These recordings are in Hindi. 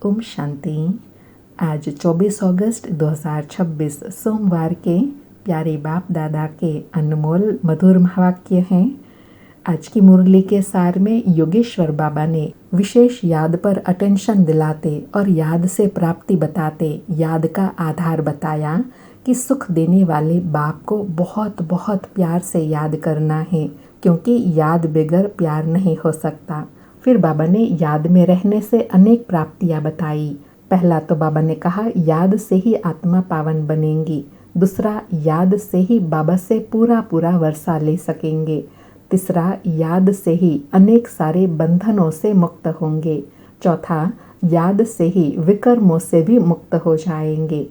ओम शांति। आज 24 अगस्त 2026 सोमवार के प्यारे बाप दादा के अनमोल मधुर महावाक्य हैं। आज की मुरली के सार में योगेश्वर बाबा ने विशेष याद पर अटेंशन दिलाते और याद से प्राप्ति बताते याद का आधार बताया कि सुख देने वाले बाप को बहुत बहुत प्यार से याद करना है, क्योंकि याद बगैर प्यार नहीं हो सकता। फिर बाबा ने याद में रहने से अनेक प्राप्तियां बताई। पहला तो बाबा ने कहा याद से ही आत्मा पावन बनेंगी। दूसरा, याद से ही बाबा से पूरा पूरा वर्षा ले सकेंगे। तीसरा, याद से ही अनेक सारे बंधनों से मुक्त होंगे। चौथा, याद से ही विकर्मों से भी मुक्त हो जाएंगे।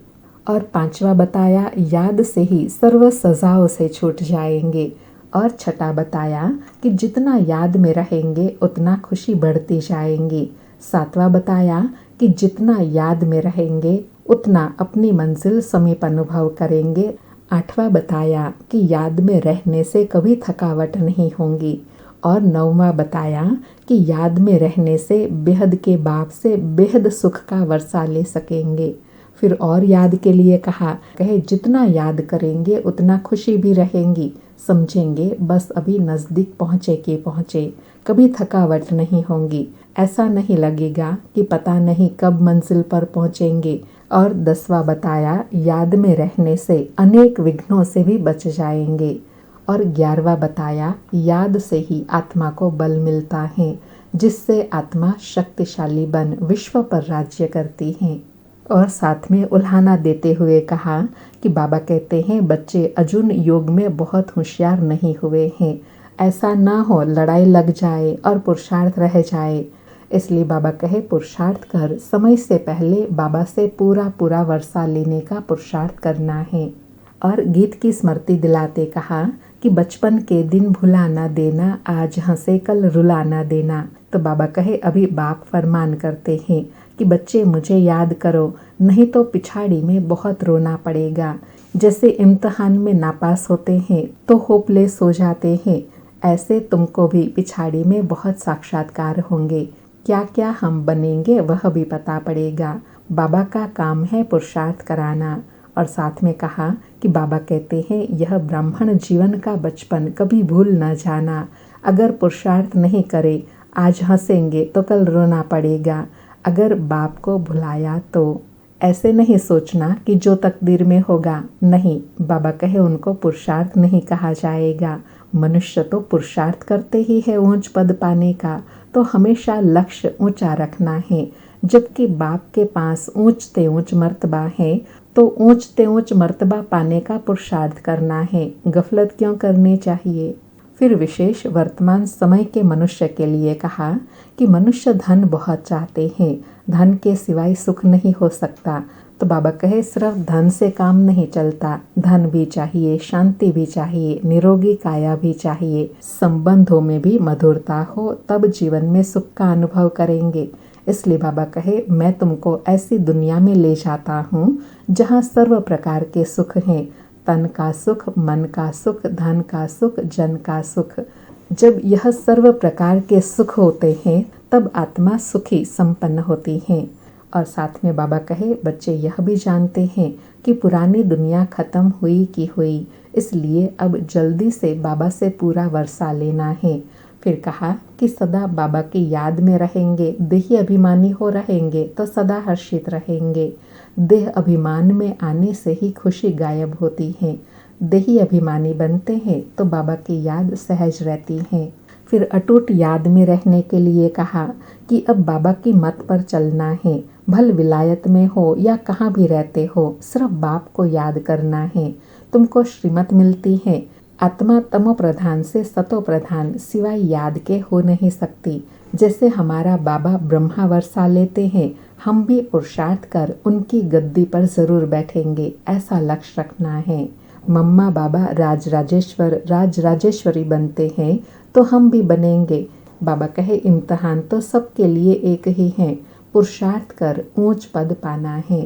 और पांचवा बताया याद से ही सर्व सजाओं से छूट जाएंगे। और छठा बताया कि जितना याद में रहेंगे उतना खुशी बढ़ती जाएंगी। सातवां बताया कि जितना याद में रहेंगे उतना अपनी मंजिल समीप अनुभव करेंगे। आठवां बताया कि याद में रहने से कभी थकावट नहीं होगी। और नौवां बताया कि याद में रहने से बेहद के बाप से बेहद सुख का वर्षा ले सकेंगे। फिर और याद के लिए कहे जितना याद करेंगे उतना खुशी भी रहेंगी। समझेंगे बस अभी नज़दीक पहुँचे के पहुँचे, कभी थकावट नहीं होगी। ऐसा नहीं लगेगा कि पता नहीं कब मंजिल पर पहुँचेंगे। और 10वां बताया याद में रहने से अनेक विघ्नों से भी बच जाएंगे। और 11वां बताया याद से ही आत्मा को बल मिलता है, जिससे आत्मा शक्तिशाली बन विश्व पर राज्य करती है। और साथ में उल्हाना देते हुए कहा कि बाबा कहते हैं बच्चे अर्जुन योग में बहुत होशियार नहीं हुए हैं। ऐसा ना हो लड़ाई लग जाए और पुरुषार्थ रह जाए। इसलिए बाबा कहे पुरुषार्थ कर, समय से पहले बाबा से पूरा पूरा वर्षा लेने का पुरुषार्थ करना है। और गीत की स्मृति दिलाते कहा कि बचपन के दिन भुला ना देना, आज हंसे कल रुला ना देना। तो बाबा कहे अभी बाप फरमान करते हैं कि बच्चे मुझे याद करो, नहीं तो पिछाड़ी में बहुत रोना पड़ेगा। जैसे इम्तिहान में नापास होते हैं तो होपलेस हो जाते हैं, ऐसे तुमको भी पिछाड़ी में बहुत साक्षात्कार होंगे। क्या क्या हम बनेंगे वह भी पता पड़ेगा। बाबा का काम है पुरुषार्थ कराना। और साथ में कहा कि बाबा कहते हैं यह ब्राह्मण जीवन का बचपन कभी भूल न जाना। अगर पुरुषार्थ नहीं करे, आज हंसेंगे तो कल रोना पड़ेगा। अगर बाप को भुलाया तो ऐसे नहीं सोचना कि जो तकदीर में होगा, नहीं। बाबा कहे उनको पुरुषार्थ नहीं कहा जाएगा। मनुष्य तो पुरुषार्थ करते ही है ऊंच पद पाने का, तो हमेशा लक्ष्य ऊंचा रखना है। जबकि बाप के पास ऊंचते ऊंच मर्तबा है, तो ऊंचते ऊंच मर्तबा पाने का पुरुषार्थ करना है। गफलत क्यों करनी चाहिए। फिर विशेष वर्तमान समय के मनुष्य के लिए कहा कि मनुष्य धन बहुत चाहते हैं, धन के सिवाय सुख नहीं हो सकता। तो बाबा कहे सिर्फ धन से काम नहीं चलता, धन भी चाहिए, शांति भी चाहिए, निरोगी काया भी चाहिए, संबंधों में भी मधुरता हो, तब जीवन में सुख का अनुभव करेंगे। इसलिए बाबा कहे मैं तुमको ऐसी दुनिया में ले जाता हूँ जहाँ सर्व प्रकार के सुख हैं। तन का सुख, मन का सुख, धन का सुख, जन का सुख। जब यह सर्व प्रकार के सुख होते हैं तब आत्मा सुखी संपन्न होती है। और साथ में बाबा कहे बच्चे यह भी जानते हैं कि पुरानी दुनिया खत्म हुई की हुई, इसलिए अब जल्दी से बाबा से पूरा वर्षा लेना है। फिर कहा कि सदा बाबा की याद में रहेंगे, देही अभिमानी हो रहेंगे तो सदा हर्षित रहेंगे। देह अभिमान में आने से ही खुशी गायब होती है। देही अभिमानी बनते हैं तो बाबा की याद सहज रहती है। फिर अटूट याद में रहने के लिए कहा कि अब बाबा की मत पर चलना है। भल विलायत में हो या कहाँ भी रहते हो, सिर्फ बाप को याद करना है। तुमको श्रीमत मिलती है। आत्मा तमो प्रधान से सतो प्रधान सिवाय याद के हो नहीं सकती। जैसे हमारा बाबा ब्रह्मा वर्षा लेते हैं, हम भी पुरुषार्थ कर उनकी गद्दी पर जरूर बैठेंगे, ऐसा लक्ष्य रखना है। मम्मा बाबा राज राजेश्वरी बनते हैं तो हम भी बनेंगे। बाबा कहे इम्तिहान तो सबके लिए एक ही है, पुरुषार्थ कर ऊंच पद पाना है।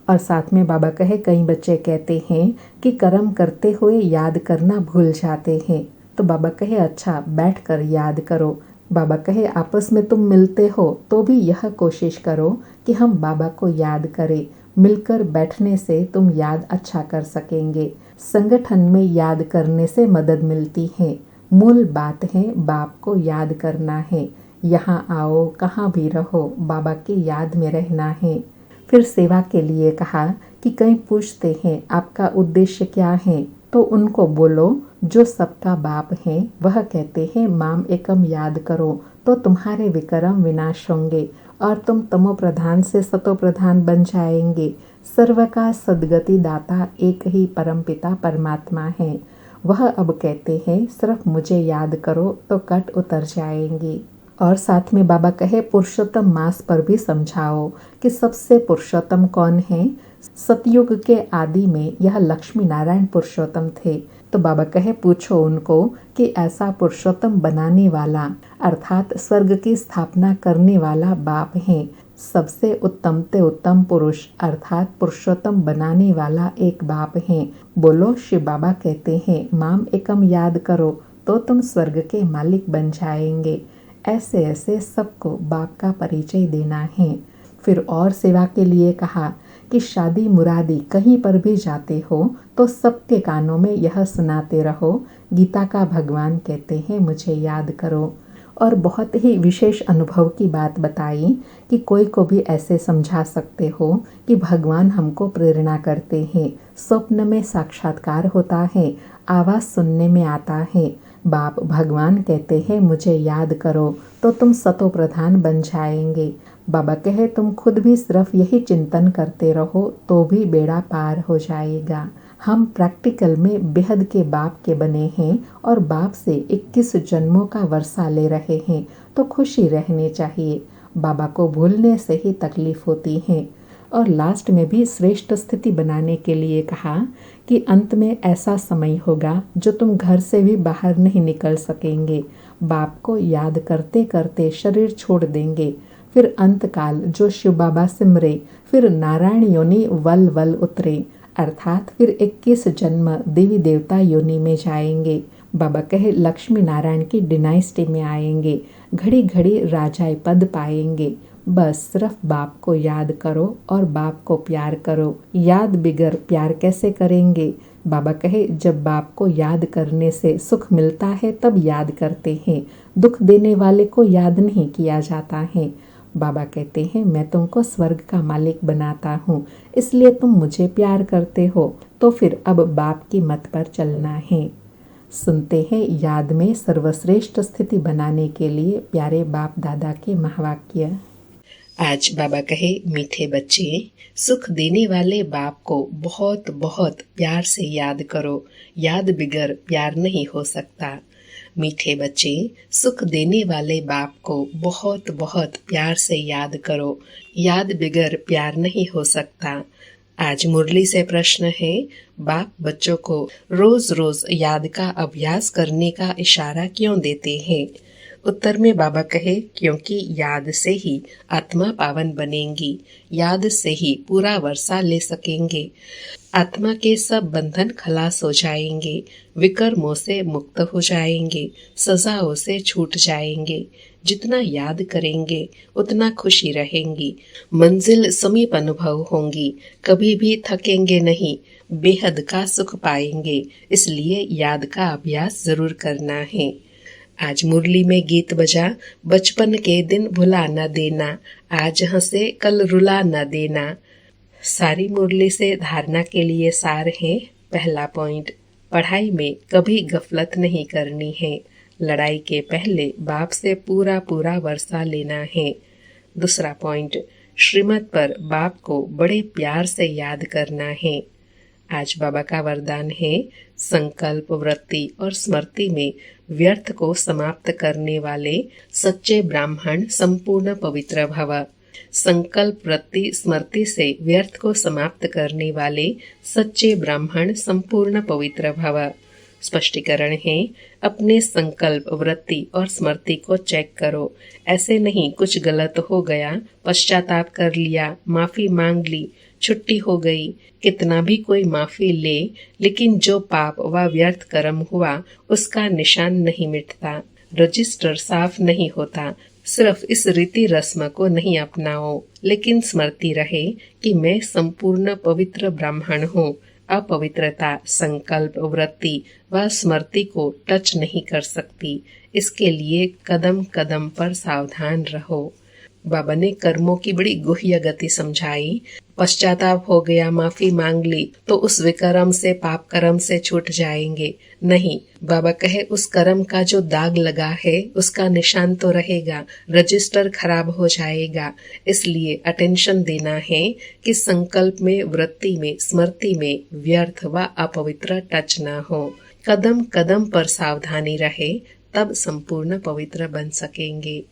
और साथ में बाबा कहे कई बच्चे कहते हैं कि कर्म करते हुए याद करना भूल जाते हैं। तो बाबा कहे अच्छा बैठकर याद करो, बाबा कहे आपस में तुम मिलते हो तो भी यह कोशिश करो कि हम बाबा को याद करें। मिलकर बैठने से तुम याद अच्छा कर सकेंगे। संगठन में याद करने से मदद मिलती है। मूल बात है बाप को याद करना है। यहाँ आओ, कहाँ भी रहो, बाबा की याद में रहना है। फिर सेवा के लिए कहा कि कई पूछते हैं आपका उद्देश्य क्या है, तो उनको बोलो जो सबका बाप है वह कहते हैं माम एकम याद करो तो तुम्हारे विक्रम विनाश होंगे और तुम तमो प्रधान से सतो प्रधान बन जाएंगे। सर्व का सद्गति दाता एक ही परमपिता परमात्मा है। वह अब कहते हैं सिर्फ मुझे याद करो तो कट उतर जाएंगी। और साथ में बाबा कहे पुरुषोत्तम मास पर भी समझाओ कि सबसे पुरुषोत्तम कौन है। सतयुग के आदि में यह लक्ष्मी नारायण पुरुषोत्तम थे। तो बाबा कहे पूछो उनको कि ऐसा पुरुषोत्तम बनाने वाला अर्थात स्वर्ग की स्थापना करने वाला बाप है। सबसे उत्तम ते उत्तम पुरुष अर्थात पुरुषोत्तम बनाने वाला एक बाप है। बोलो शिव बाबा कहते हैं माम एकम याद करो तो तुम स्वर्ग के मालिक बन जाएंगे। ऐसे ऐसे सबको बाप का परिचय देना है। फिर और सेवा के लिए कहा कि शादी मुरादी कहीं पर भी जाते हो तो सबके कानों में यह सुनाते रहो गीता का भगवान कहते हैं मुझे याद करो। और बहुत ही विशेष अनुभव की बात बताई कि कोई को भी ऐसे समझा सकते हो कि भगवान हमको प्रेरणा करते हैं। स्वप्न में साक्षात्कार होता है, आवाज़ सुनने में आता है। बाप भगवान कहते हैं मुझे याद करो तो तुम सतो प्रधान बन जाएंगे। बाबा कहे तुम खुद भी सिर्फ यही चिंतन करते रहो तो भी बेड़ा पार हो जाएगा। हम प्रैक्टिकल में बेहद के बाप के बने हैं और बाप से 21 जन्मों का वर्षा ले रहे हैं तो खुशी रहनी चाहिए। बाबा को भूलने से ही तकलीफ होती है। और लास्ट में भी श्रेष्ठ स्थिति बनाने के लिए कहा कि अंत में ऐसा समय होगा जो तुम घर से भी बाहर नहीं निकल सकेंगे। बाप को याद करते करते शरीर छोड़ देंगे। फिर अंतकाल जो शिव बाबा सिमरे, फिर नारायण योनि वल वल उतरे अर्थात फिर 21 जन्म देवी देवता योनि में जाएंगे। बाबा कहे लक्ष्मी नारायण की डिनाइस्टी में आएंगे, घड़ी घड़ी राजाई पद पाएंगे। बस सिर्फ बाप को याद करो और बाप को प्यार करो। याद बिगर प्यार कैसे करेंगे। बाबा कहे जब बाप को याद करने से सुख मिलता है तब याद करते हैं, दुख देने वाले को याद नहीं किया जाता है। बाबा कहते हैं मैं तुमको स्वर्ग का मालिक बनाता हूँ इसलिए तुम मुझे प्यार करते हो, तो फिर अब बाप की मत पर चलना है। सुनते हैं याद में सर्वश्रेष्ठ स्थिति बनाने के लिए प्यारे बाप दादा के महावाक्य। आज बाबा कहे मीठे बच्चे सुख देने वाले बाप को बहुत बहुत प्यार से याद करो, याद बिगर प्यार नहीं हो सकता। मीठे बच्चे सुख देने वाले बाप को बहुत बहुत प्यार से याद करो, याद बिगर प्यार नहीं हो सकता। आज मुरली से प्रश्न है बाप बच्चों को रोज रोज याद का अभ्यास करने का इशारा क्यों देते हैं। उत्तर में बाबा कहे क्योंकि याद से ही आत्मा पावन बनेंगी, याद से ही पूरा वर्षा ले सकेंगे, आत्मा के सब बंधन खलास हो जाएंगे, विकर्मों से मुक्त हो जाएंगे, सजाओं से छूट जाएंगे। जितना याद करेंगे उतना खुशी रहेंगी, मंजिल समीप अनुभव होंगी, कभी भी थकेंगे नहीं, बेहद का सुख पाएंगे। इसलिए याद का अभ्यास जरूर करना है। आज मुरली में गीत बजा बचपन के दिन भुला न देना, आज हंसे कल रुला न देना। सारी मुरली से धारणा के लिए सार है। पहला पॉइंट, पढ़ाई में कभी गफलत नहीं करनी है। लड़ाई के पहले बाप से पूरा पूरा वर्षा लेना है। दूसरा पॉइंट, श्रीमत पर बाप को बड़े प्यार से याद करना है। आज बाबा का वरदान है संकल्प वृत्ति और स्मृति में व्यर्थ को समाप्त करने वाले सच्चे ब्राह्मण संपूर्ण पवित्र भव। संकल्प वृत्ति स्मृति से व्यर्थ को समाप्त करने वाले सच्चे ब्राह्मण संपूर्ण पवित्र भव। स्पष्टीकरण है, अपने संकल्प वृत्ति और स्मृति को चेक करो। ऐसे नहीं कुछ गलत हो गया, पश्चाताप कर लिया, माफी मांग ली, छुट्टी हो गई। कितना भी कोई माफी ले, लेकिन जो पाप व व्यर्थ कर्म हुआ उसका निशान नहीं मिटता। रजिस्टर साफ नहीं होता। सिर्फ इस रीति रस्म को नहीं अपनाओ, लेकिन स्मृति रहे कि मैं संपूर्ण पवित्र ब्राह्मण हूँ। अपवित्रता संकल्प, वृत्ति व स्मृति को टच नहीं कर सकती। इसके लिए कदम कदम पर सावधान रहो। बाबा ने कर्मों की बड़ी गुह्य गति समझाई। पश्चाताप हो गया, माफी मांग ली तो उस विकर्म से, पाप कर्म से छूट जाएंगे? नहीं, बाबा कहे उस कर्म का जो दाग लगा है उसका निशान तो रहेगा, रजिस्टर खराब हो जाएगा। इसलिए अटेंशन देना है कि संकल्प में, वृत्ति में, स्मृति में व्यर्थ व अपवित्र टच न हो। कदम कदम पर सावधानी रहे, तब संपूर्ण पवित्र बन सकेंगे।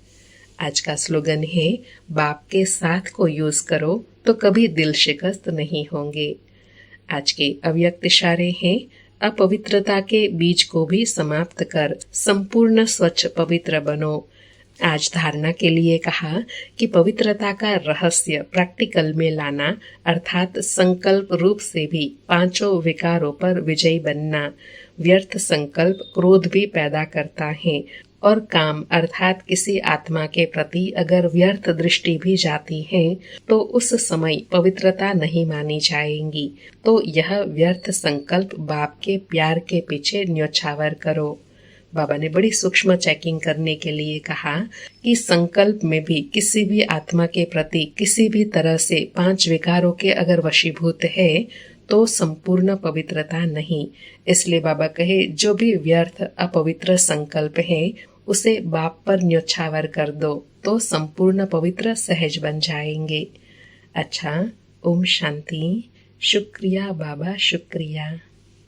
आज का स्लोगन है, बाप के साथ को यूज करो तो कभी दिल शिकस्त नहीं होंगे। आज के अव्यक्त इशारे हैं, अपवित्रता के बीज को भी समाप्त कर संपूर्ण स्वच्छ पवित्र बनो। आज धारणा के लिए कहा कि पवित्रता का रहस्य प्रैक्टिकल में लाना, अर्थात संकल्प रूप से भी पांचों विकारों पर विजयी बनना। व्यर्थ संकल्प क्रोध भी पैदा करता है और काम अर्थात किसी आत्मा के प्रति अगर व्यर्थ दृष्टि भी जाती है तो उस समय पवित्रता नहीं मानी जाएंगी। तो यह व्यर्थ संकल्प बाप के प्यार के पीछे न्योछावर करो। बाबा ने बड़ी सूक्ष्म चेकिंग करने के लिए कहा कि संकल्प में भी किसी भी आत्मा के प्रति किसी भी तरह से 5 विकारों के अगर वशीभूत है तो संपूर्ण पवित्रता नहीं। इसलिए बाबा कहे जो भी व्यर्थ अपवित्र संकल्प है उसे बाप पर न्योछावर कर दो तो संपूर्ण पवित्र सहज बन जाएंगे। अच्छा, ओम शांति। शुक्रिया बाबा, शुक्रिया।